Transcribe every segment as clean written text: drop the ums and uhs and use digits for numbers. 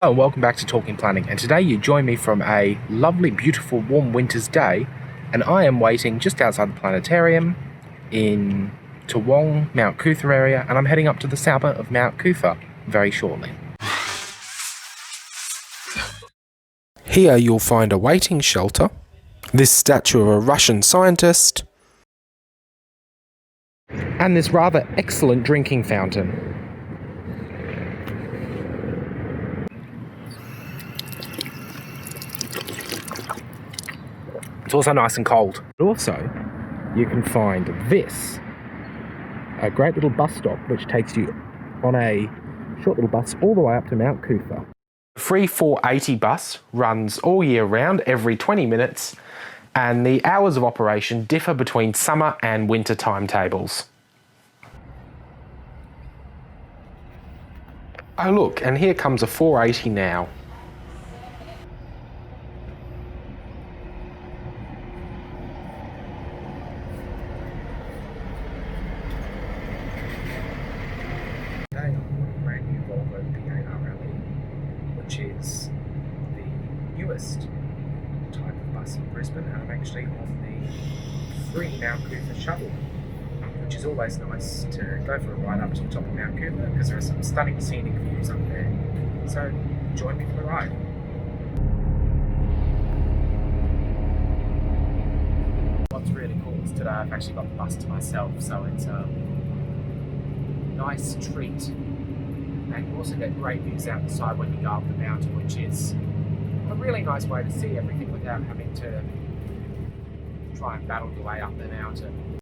Hello and welcome back to Talking Planning, and today you join me from a lovely, beautiful, warm winter's day, and I am waiting just outside the Planetarium in Toowong, Mount Coot-Tha area, and I'm heading up to the suburb of Mount Coot-Tha very shortly. Here you'll find a waiting shelter, this statue of a Russian scientist, and this rather excellent drinking fountain. It's also nice and cold. Also, you can find this, a great little bus stop which takes you on a short little bus all the way up to Mount Coot-Tha. The free 480 bus runs all year round, every 20 minutes, and the hours of operation differ between summer and winter timetables. Oh look, and here comes a 480 now. Today I'm on a brand new Volvo B8RLE, which is the newest type of bus in Brisbane, and I'm actually on the free Mount Coot-Tha shuttle, which is always nice to go for a ride up to the top of Mount Coot-Tha because there are some stunning scenic views up there. So join me for the ride. What's really cool is today I've actually got the bus to myself, so it's a nice treat, and you also get great views out the side when you go up the mountain, which is a really nice way to see everything without having to try and battle your way up the mountain.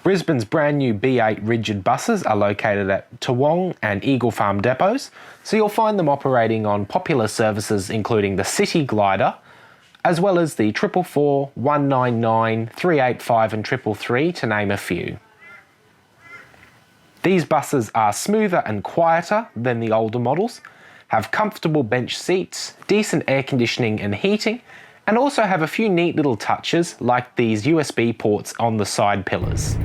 Brisbane's brand new B8 rigid buses are located at Toowong and Eagle Farm depots, so you'll find them operating on popular services including the City Glider, as well as the 444, 199, 385 and 333, to name a few. These buses are smoother and quieter than the older models, have comfortable bench seats, decent air conditioning and heating, and also have a few neat little touches like these USB ports on the side pillars.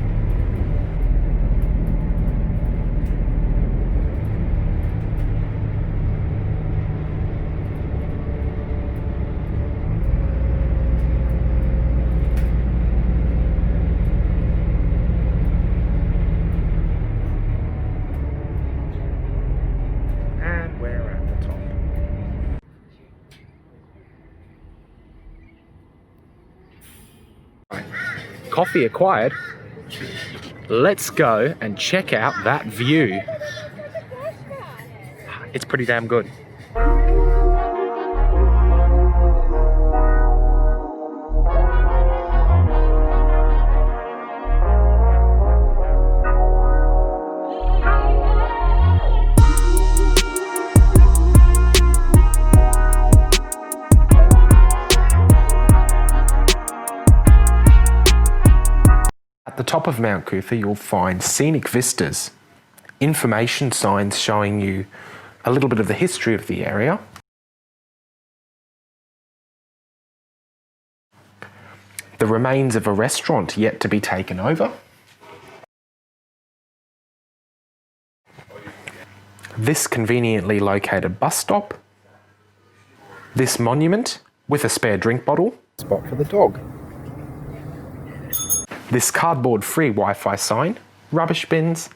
And we're at the top. Coffee acquired. Let's go and check out that view. It's pretty damn good. At the top of Mount Coot-Tha you'll find scenic vistas, information signs showing you a little bit of the history of the area, the remains of a restaurant yet to be taken over. This conveniently located bus stop. This monument with a spare drink bottle. Spot for the dog. This cardboard-free Wi-Fi sign, rubbish bins,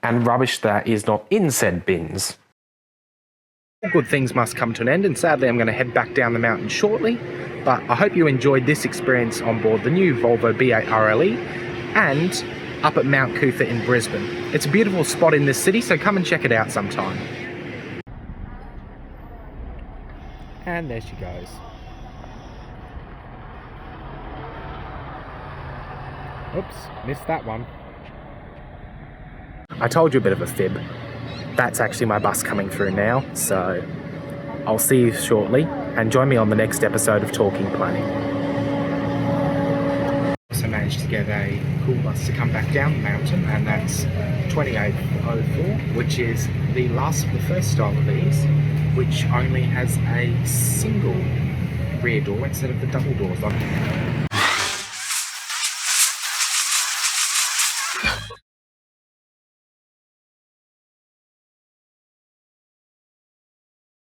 and rubbish that is not in said bins. All good things must come to an end, and sadly I'm going to head back down the mountain shortly, but I hope you enjoyed this experience on board the new Volvo B8RLE and up at Mount Coot-Tha in Brisbane. It's a beautiful spot in this city, so come and check it out sometime. And there she goes. Oops, missed that one. I told you a bit of a fib. That's actually my bus coming through now, so I'll see you shortly and join me on the next episode of Talking Planning. Also managed to get a cool bus to come back down the mountain, and that's 2804, which is the last of the first style of these, which only has a single rear door instead of the double doors on it.